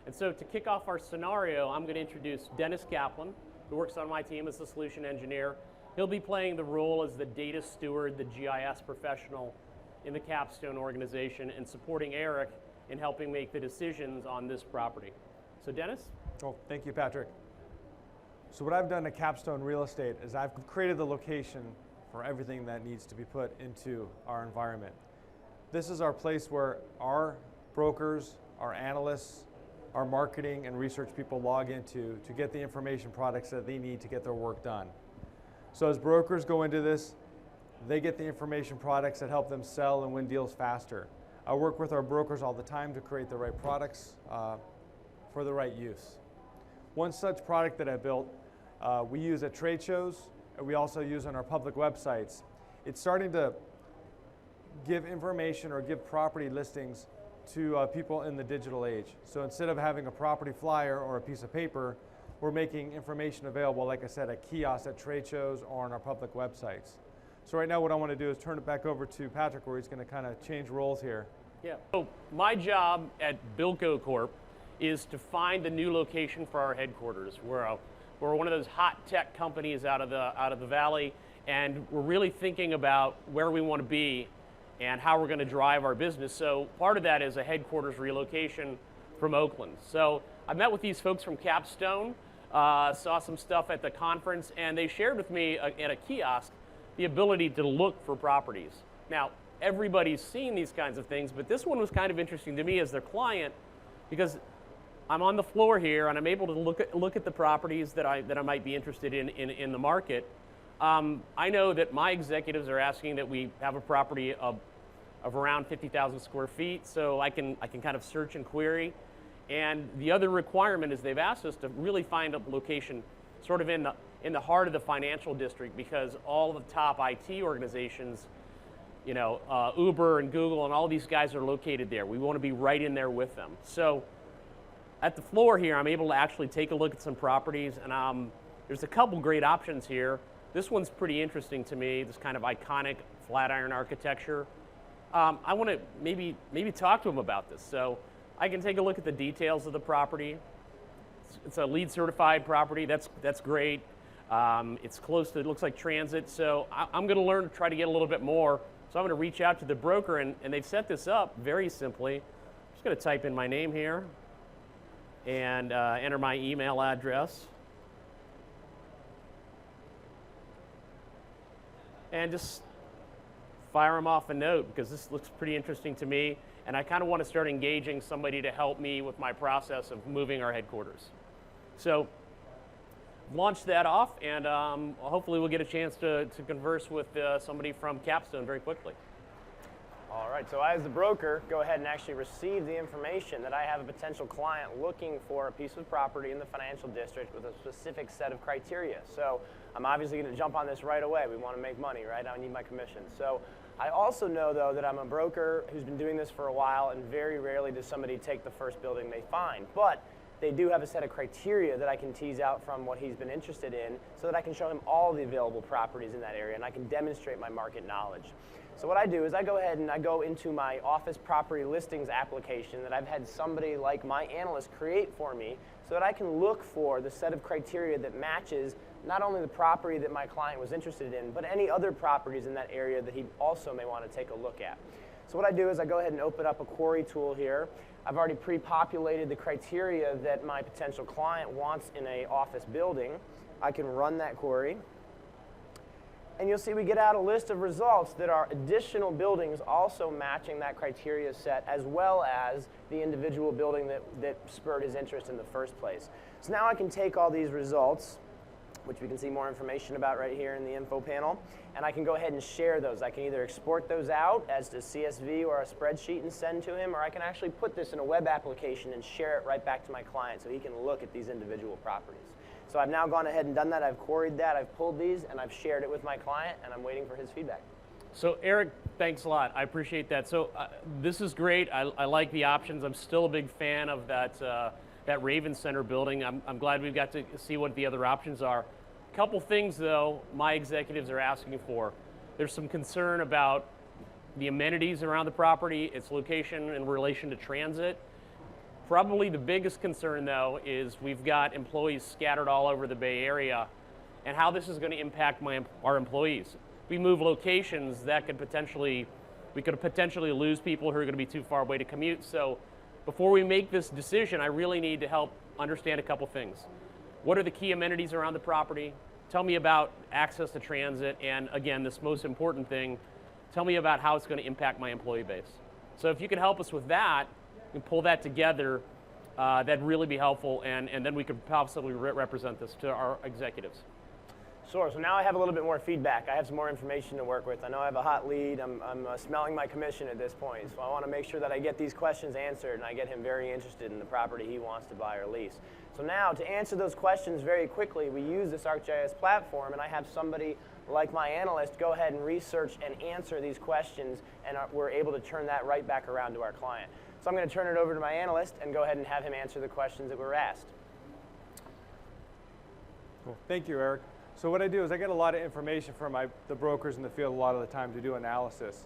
And so to kick off our scenario, I'm going to introduce Dennis Kaplan, who works on my team as a solution engineer. He'll be playing the role as the data steward, the GIS professional in the Capstone organization, and supporting Eric in helping make the decisions on this property. So Dennis? Oh, thank you, Patrick. So what I've done at Capstone Real Estate is I've created the location for everything that needs to be put into our environment. This is our place where our brokers, our analysts, our marketing and research people log into to get the information products that they need to get their work done. So as brokers go into this, they get the information products that help them sell and win deals faster. I work with our brokers all the time to create the right products for the right use. One such product that I built, we use at trade shows, and we also use on our public websites. It's starting to give information or give property listings to people in the digital age. So instead of having a property flyer or a piece of paper, we're making information available, like I said, at kiosks, at trade shows, or on our public websites. So right now what I want to do is turn it back over to Patrick, where he's going to kind of change roles here. Yeah. So my job at Bilco Corp is to find the new location for our headquarters. We're one of those hot tech companies out of the valley, and we're really thinking about where we want to be and how we're going to drive our business. So part of that is a headquarters relocation from Oakland. So I met with these folks from Capstone, saw some stuff at the conference, and they shared with me at a kiosk the ability to look for properties. Now, everybody's seen these kinds of things, but this one was kind of interesting to me as their client, because I'm on the floor here and I'm able to look at the properties that I might be interested in the market. I know that my executives are asking that we have a property of around 50,000 square feet, so I can kind of search and query. And the other requirement is they've asked us to really find a location sort of in the heart of the financial district, because all the top IT organizations, you know, Uber and Google and all these guys are located there. We want to be right in there with them. So at the floor here, I'm able to actually take a look at some properties, and there's a couple great options here. This one's pretty interesting to me, this kind of iconic Flatiron architecture. I want to maybe talk to them about this. So I can take a look at the details of the property. It's a LEED certified property. That's great. It's close to, it looks like transit. So I'm going to learn to try to get a little bit more. So I'm going to reach out to the broker, and they've set this up very simply. I'm just going to type in my name here and enter my email address. And just fire them off a note, because this looks pretty interesting to me, and I kind of want to start engaging somebody to help me with my process of moving our headquarters. So launch that off, and hopefully we'll get a chance to converse with somebody from Capstone very quickly. All right, so as the broker, go ahead and actually receive the information that I have a potential client looking for a piece of property in the financial district with a specific set of criteria. So I'm obviously going to jump on this right away. We want to make money, right? I need my commission. So I also know, though, that I'm a broker who's been doing this for a while, and very rarely does somebody take the first building they find. But they do have a set of criteria that I can tease out from what he's been interested in, so that I can show him all the available properties in that area, and I can demonstrate my market knowledge. So what I do is I go ahead and I go into my office property listings application that I've had somebody like my analyst create for me, so that I can look for the set of criteria that matches not only the property that my client was interested in, but any other properties in that area that he also may want to take a look at. So what I do is I go ahead and open up a query tool here. I've already pre-populated the criteria that my potential client wants in an office building. I can run that query, and you'll see we get out a list of results that are additional buildings also matching that criteria set, as well as the individual building that spurred his interest in the first place. So now I can take all these results, which we can see more information about right here in the info panel, and I can go ahead and share those. I can either export those out as a CSV or a spreadsheet and send to him, or I can actually put this in a web application and share it right back to my client so he can look at these individual properties. So I've now gone ahead and done that. I've queried that, I've pulled these, and I've shared it with my client, and I'm waiting for his feedback. So Eric, thanks a lot. I appreciate that. So this is great. I like the options. I'm still a big fan of that Raven Center building. I'm glad we've got to see what the other options are. A couple things, though, my executives are asking for. There's some concern about the amenities around the property, its location in relation to transit. Probably the biggest concern, though, is we've got employees scattered all over the Bay Area, and how this is going to impact our employees. If we move locations, we could potentially lose people who are going to be too far away to commute. So before we make this decision, I really need to help understand a couple things. What are the key amenities around the property? Tell me about access to transit, and again, this most important thing, tell me about how it's going to impact my employee base. So if you can help us with that, and pull that together, that'd really be helpful, and then we could possibly represent this to our executives. Sure, so now I have a little bit more feedback. I have some more information to work with. I know I have a hot lead. I'm smelling my commission at this point, so I want to make sure that I get these questions answered and I get him very interested in the property he wants to buy or lease. So now, to answer those questions very quickly, we use this ArcGIS platform, and I have somebody like my analyst go ahead and research and answer these questions, and we're able to turn that right back around to our client. So I'm going to turn it over to my analyst and go ahead and have him answer the questions that were asked. Cool. Thank you, Eric. So what I do is I get a lot of information from the brokers in the field a lot of the time to do analysis.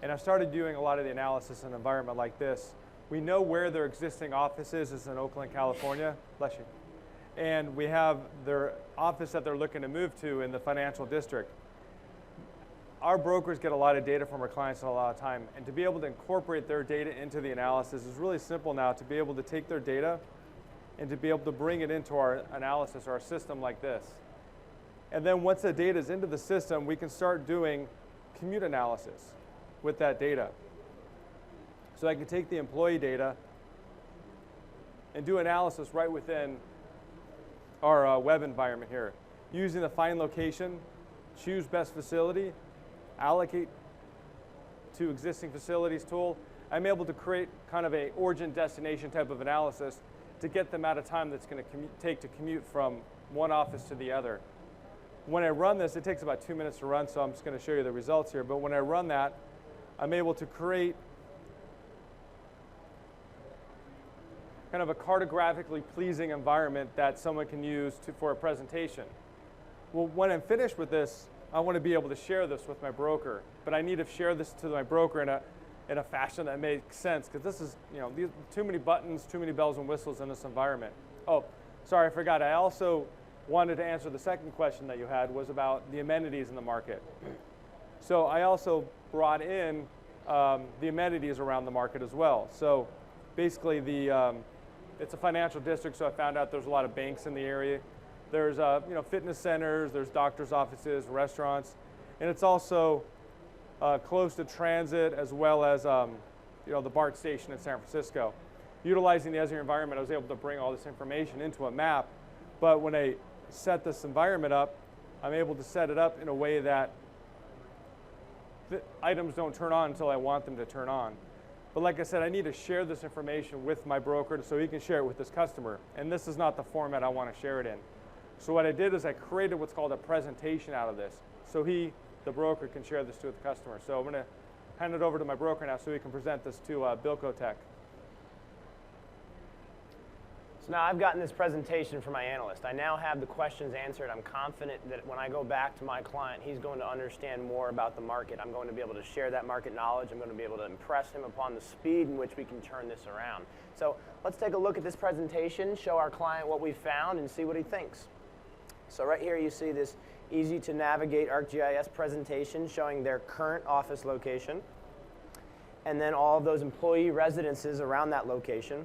And I started doing a lot of the analysis in an environment like this. We know where their existing office is in Oakland, California. Bless you. And we have their office that they're looking to move to in the financial district. Our brokers get a lot of data from our clients a lot of time, and to be able to incorporate their data into the analysis is really simple now, to be able to take their data and to be able to bring it into our analysis or our system like this. And then once the data is into the system, we can start doing commute analysis with that data. So I can take the employee data and do analysis right within our web environment here. Using the find location, choose best facility, allocate to existing facilities tool, I'm able to create kind of a origin destination type of analysis to get the amount of time that's going to take to commute from one office to the other. When I run this, it takes about 2 minutes to run, so I'm just going to show you the results here. But when I run that, I'm able to create kind of a cartographically pleasing environment that someone can use for a presentation. Well, when I'm finished with this, I want to be able to share this with my broker, but I need to share this to my broker in a fashion that makes sense, because this is, too many buttons, too many bells and whistles in this environment. Oh, sorry, I forgot. I also wanted to answer the second question that you had, was about the amenities in the market. So I also brought in the amenities around the market as well. So basically, it's a financial district, so I found out there's a lot of banks in the area. There's fitness centers, there's doctors' offices, restaurants, and it's also close to transit as well as the BART station in San Francisco. Utilizing the Esri environment, I was able to bring all this information into a map, but when I set this environment up, I'm able to set it up in a way that the items don't turn on until I want them to turn on. But like I said, I need to share this information with my broker so he can share it with his customer, and this is not the format I want to share it in. So what I did is I created what's called a presentation out of this, so the broker, can share this to the customer. So I'm going to hand it over to my broker now so he can present this to Bilco Tech. So now I've gotten this presentation from my analyst. I now have the questions answered. I'm confident that when I go back to my client, he's going to understand more about the market. I'm going to be able to share that market knowledge. I'm going to be able to impress him upon the speed in which we can turn this around. So let's take a look at this presentation, show our client what we found, and see what he thinks. So right here you see this easy to navigate ArcGIS presentation showing their current office location, and then all of those employee residences around that location.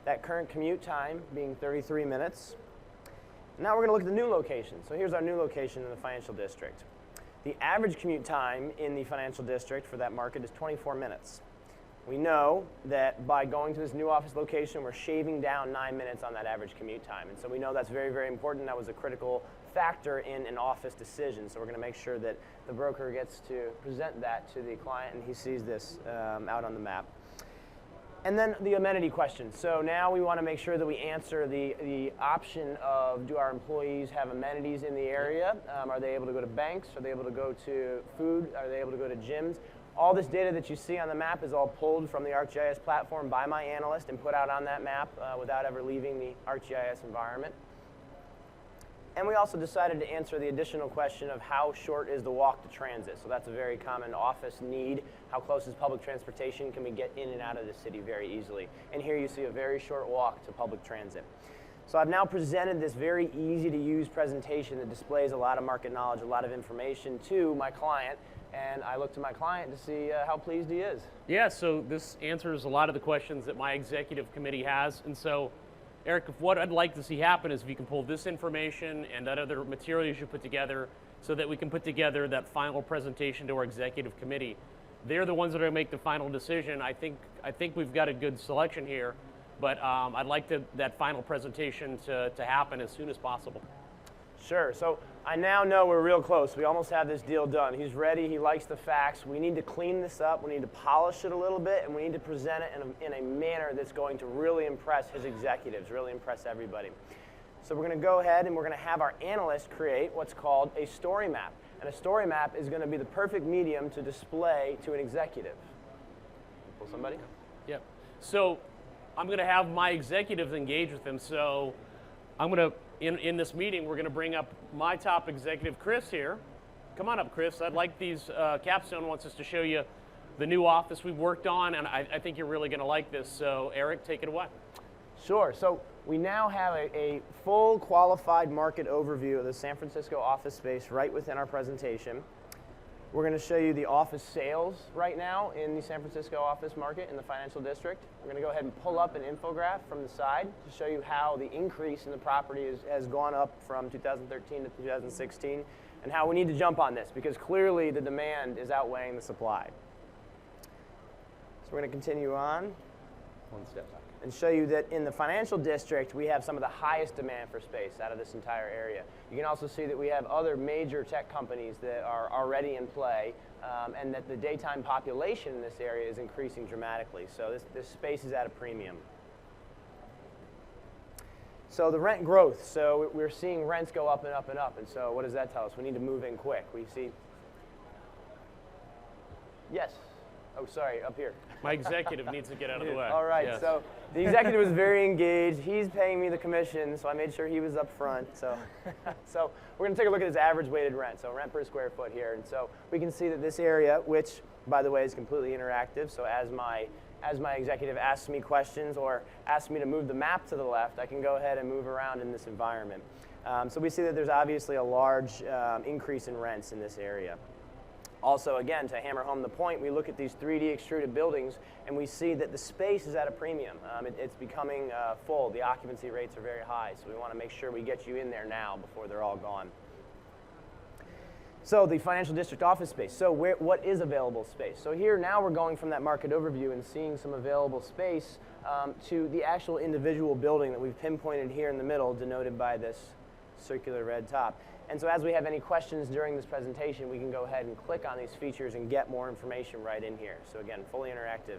That current commute time being 33 minutes. Now we're going to look at the new location. So here's our new location in the financial district. The average commute time in the financial district for that market is 24 minutes. We know that by going to this new office location, we're shaving down 9 minutes on that average commute time. And so we know that's very, very important. That was a critical factor in an office decision. So we're going to make sure that the broker gets to present that to the client and he sees this out on the map. And then the amenity question. So now we want to make sure that we answer the option of, do our employees have amenities in the area? Are they able to go to banks? Are they able to go to food? Are they able to go to gyms? All this data that you see on the map is all pulled from the ArcGIS platform by my analyst and put out on that map without ever leaving the ArcGIS environment. And we also decided to answer the additional question of how short is the walk to transit. So that's a very common office need. How close is public transportation? Can we get in and out of the city very easily? And here you see a very short walk to public transit. So I've now presented this very easy to use presentation that displays a lot of market knowledge, a lot of information to my client. And I look to my client to see how pleased he is. Yeah, so this answers a lot of the questions that my executive committee has. And so, Eric, what I'd like to see happen is if you can pull this information and that other materials you put together so that we can put together that final presentation to our executive committee. They're the ones that are going to make the final decision. I think we've got a good selection here, but I'd like that final presentation to happen as soon as possible. Sure. So I now know we're real close. We almost have this deal done. He's ready. He likes the facts. We need to clean this up. We need to polish it a little bit, and we need to present it in a manner that's going to really impress his executives, really impress everybody. So we're going to go ahead and we're going to have our analyst create what's called a story map. And a story map is going to be the perfect medium to display to an executive. Pull somebody? Yep. So I'm going to have my executives engage with him. So I'm going to, in this meeting, we're going to bring up my top executive, Chris, here. Come on up, Chris. I'd like these, Capstone wants us to show you the new office we've worked on, and I think you're really going to like this. So Eric, take it away. Sure. So we now have a full qualified market overview of the San Francisco office space right within our presentation. We're going to show you the office sales right now in the San Francisco office market in the financial district. We're going to go ahead and pull up an infograph from the side to show you how the increase in the property has gone up from 2013 to 2016 and how we need to jump on this because clearly the demand is outweighing the supply. So we're going to continue on. One step back. And show you that in the financial district, we have some of the highest demand for space out of this entire area. You can also see that we have other major tech companies that are already in play, and that the daytime population in this area is increasing dramatically. So this space is at a premium. So the rent growth. So we're seeing rents go up and up and up. And so what does that tell us? We need to move in quick. We see. Yes. Oh, sorry, up here. My executive needs to get out of the way. All right, Yes. So the executive was very engaged. He's paying me the commission, so I made sure he was up front. So, so we're going to take a look at his average weighted rent, so rent per square foot here. And so we can see that this area, which, by the way, is completely interactive, so as my executive asks me questions or asks me to move the map to the left, I can go ahead and move around in this environment. So we see that there's obviously a large increase in rents in this area. Also, again, to hammer home the point, we look at these 3D extruded buildings and we see that the space is at a premium. It's becoming full. The occupancy rates are very high, so we want to make sure we get you in there now before they're all gone. So the financial district office space. So what is available space? So here now we're going from that market overview and seeing some available space to the actual individual building that we've pinpointed here in the middle, denoted by this circular red top. And so as we have any questions during this presentation, we can go ahead and click on these features and get more information right in here. So again, fully interactive.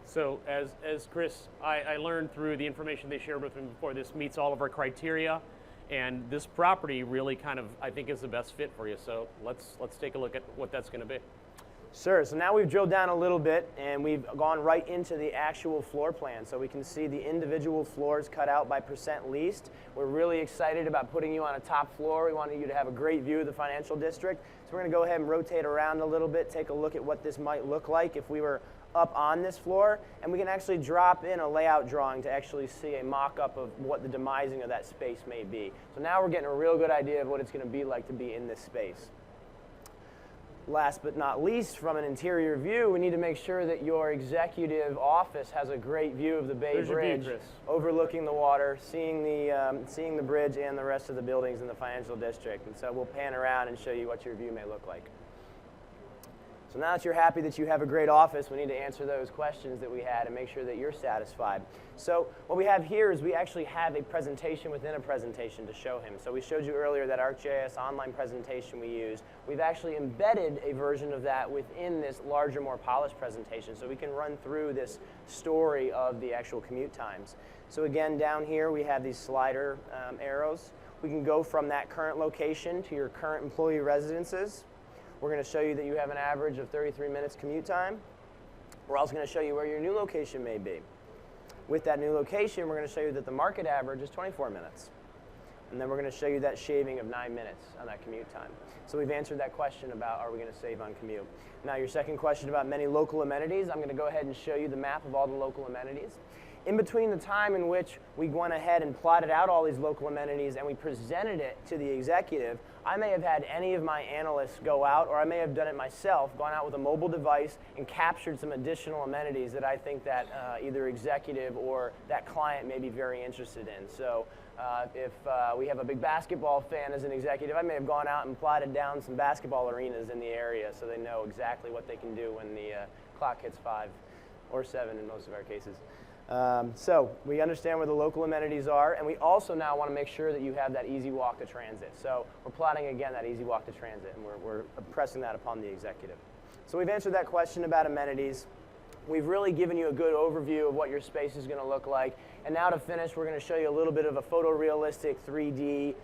So as Chris, I learned through the information they shared with me before, this meets all of our criteria, and this property really kind of, I think, is the best fit for you. So let's take a look at what that's going to be. Sure. So now we've drilled down a little bit and we've gone right into the actual floor plan. So we can see the individual floors cut out by percent leased. We're really excited about putting you on a top floor. We wanted you to have a great view of the financial district. So we're going to go ahead and rotate around a little bit, take a look at what this might look like if we were up on this floor. And we can actually drop in a layout drawing to actually see a mock-up of what the demising of that space may be. So now we're getting a real good idea of what it's going to be like to be in this space. Last but not least, from an interior view, we need to make sure that your executive office has a great view of the Bay Bridge, overlooking the water, seeing the bridge and the rest of the buildings in the financial district. And so we'll pan around and show you what your view may look like. So now that you're happy that you have a great office, we need to answer those questions that we had and make sure that you're satisfied. So what we have here is we actually have a presentation within a presentation to show him. So we showed you earlier that ArcGIS online presentation we used. We've actually embedded a version of that within this larger, more polished presentation so we can run through this story of the actual commute times. So again, down here we have these slider arrows. We can go from that current location to your current employee residences. We're going to show you that you have an average of 33 minutes commute time. We're also going to show you where your new location may be. With that new location, we're going to show you that the market average is 24 minutes. And then we're going to show you that shaving of 9 minutes on that commute time. So we've answered that question about are we going to save on commute. Now your second question about many local amenities, I'm going to go ahead and show you the map of all the local amenities. In between the time in which we went ahead and plotted out all these local amenities and we presented it to the executive, I may have had any of my analysts go out, or I may have done it myself, gone out with a mobile device and captured some additional amenities that I think that either executive or that client may be very interested in. So if we have a big basketball fan as an executive, I may have gone out and plotted down some basketball arenas in the area so they know exactly what they can do when the clock hits 5 or 7 in most of our cases. So we understand where the local amenities are, and we also now want to make sure that you have that easy walk to transit. So we're plotting again that easy walk to transit, and we're pressing that upon the executive. So we've answered that question about amenities. We've really given you a good overview of what your space is going to look like. And now to finish, we're going to show you a little bit of a photorealistic 3D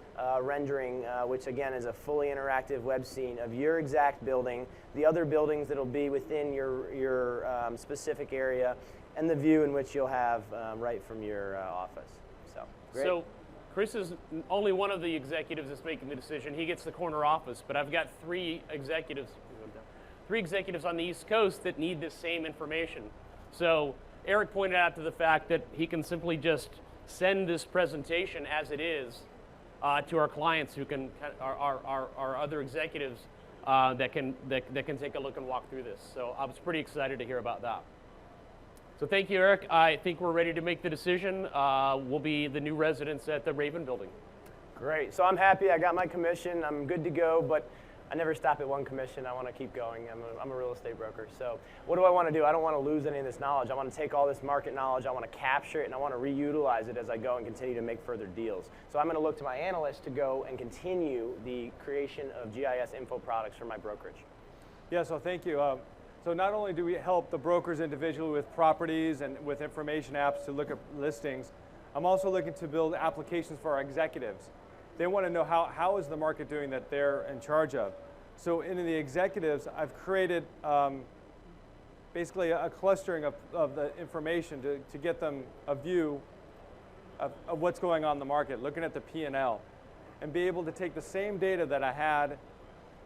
rendering, which again is a fully interactive web scene of your exact building, the other buildings that will be within your specific area, and the view in which you'll have right from your office. So, great. So Chris is only one of the executives that's making the decision. He gets the corner office, but I've got three executives on the East Coast that need this same information. So Eric pointed out to the fact that he can simply just send this presentation as it is to our clients who can, our other executives that can take a look and walk through this. So I was pretty excited to hear about that. So thank you, Eric. I think we're ready to make the decision. We'll be the new residents at the Raven building. Great. So I'm happy. I got my commission. I'm good to go, but I never stop at one commission. I want to keep going. I'm a real estate broker. So what do I want to do? I don't want to lose any of this knowledge. I want to take all this market knowledge. I want to capture it, and I want to reutilize it as I go and continue to make further deals. So I'm going to look to my analysts to go and continue the creation of GIS info products for my brokerage. Yeah, so thank you. So not only do we help the brokers individually with properties and with information apps to look at listings, I'm also looking to build applications for our executives. They want to know how is the market doing that they're in charge of. So in the executives, I've created basically a clustering of the information to get them a view of what's going on in the market, looking at the P&L, and be able to take the same data that I had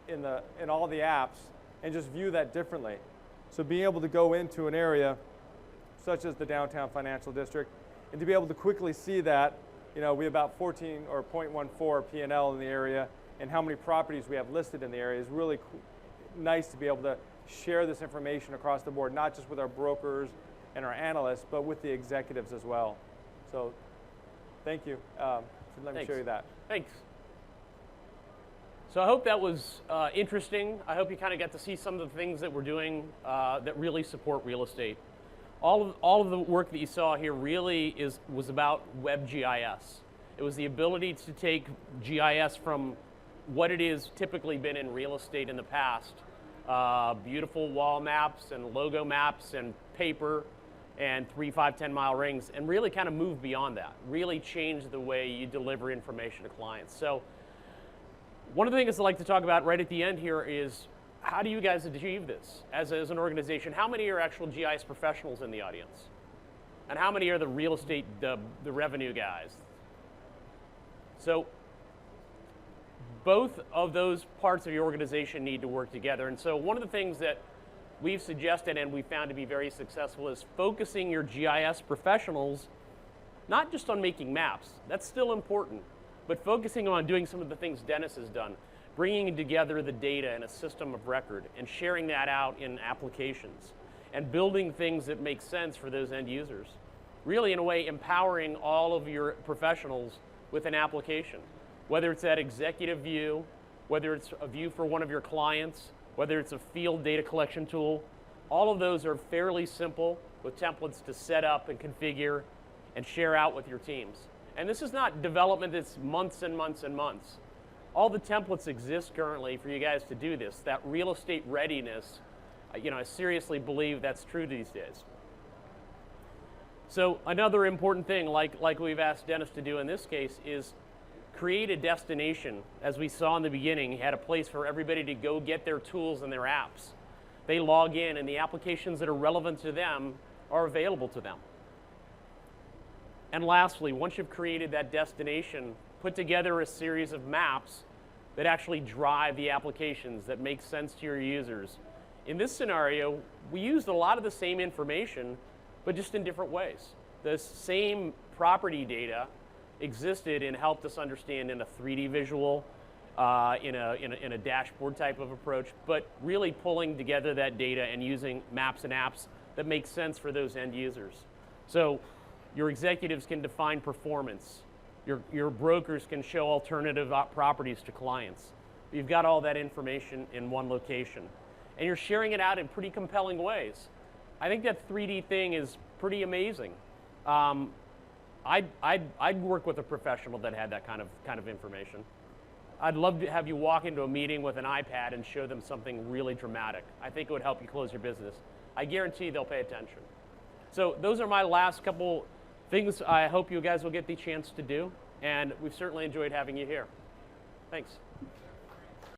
in all the apps and just view that differently. So being able to go into an area such as the downtown financial district and to be able to quickly see that, we have about 14 or 0.14 P&L in the area, and how many properties we have listed in the area is really nice to be able to share this information across the board, not just with our brokers and our analysts, but with the executives as well. So thank you. Let me show you that. Thanks. So I hope that was interesting. I hope you kind of got to see some of the things that we're doing that really support real estate. All of the work that you saw here really was about web GIS. It was the ability to take GIS from what it is typically been in real estate in the past, beautiful wall maps and logo maps and paper and 3, 5, 10 mile rings, and really kind of move beyond that, really change the way you deliver information to clients. So one of the things I'd like to talk about right at the end here is how do you guys achieve this as an organization? How many are actual GIS professionals in the audience? And how many are the real estate, the revenue guys? So both of those parts of your organization need to work together. And so one of the things that we've suggested and we found to be very successful is focusing your GIS professionals not just on making maps, that's still important, but focusing on doing some of the things Dennis has done, bringing together the data in a system of record and sharing that out in applications and building things that make sense for those end users. Really, in a way, empowering all of your professionals with an application, whether it's that executive view, whether it's a view for one of your clients, whether it's a field data collection tool. All of those are fairly simple with templates to set up and configure and share out with your teams. And this is not development that's months and months and months. All the templates exist currently for you guys to do this. That real estate readiness, I seriously believe that's true these days. So another important thing, like we've asked Dennis to do in this case, is create a destination. As we saw in the beginning, he had a place for everybody to go get their tools and their apps. They log in, and the applications that are relevant to them are available to them. And lastly, once you've created that destination, put together a series of maps that actually drive the applications that make sense to your users. In this scenario, we used a lot of the same information, but just in different ways. The same property data existed and helped us understand in a 3D visual, in a dashboard type of approach, but really pulling together that data and using maps and apps that make sense for those end users. So your executives can define performance. Your brokers can show alternative properties to clients. You've got all that information in one location. And you're sharing it out in pretty compelling ways. I think that 3D thing is pretty amazing. I'd work with a professional that had that kind of information. I'd love to have you walk into a meeting with an iPad and show them something really dramatic. I think it would help you close your business. I guarantee they'll pay attention. So those are my last couple things I hope you guys will get the chance to do, and we've certainly enjoyed having you here. Thanks.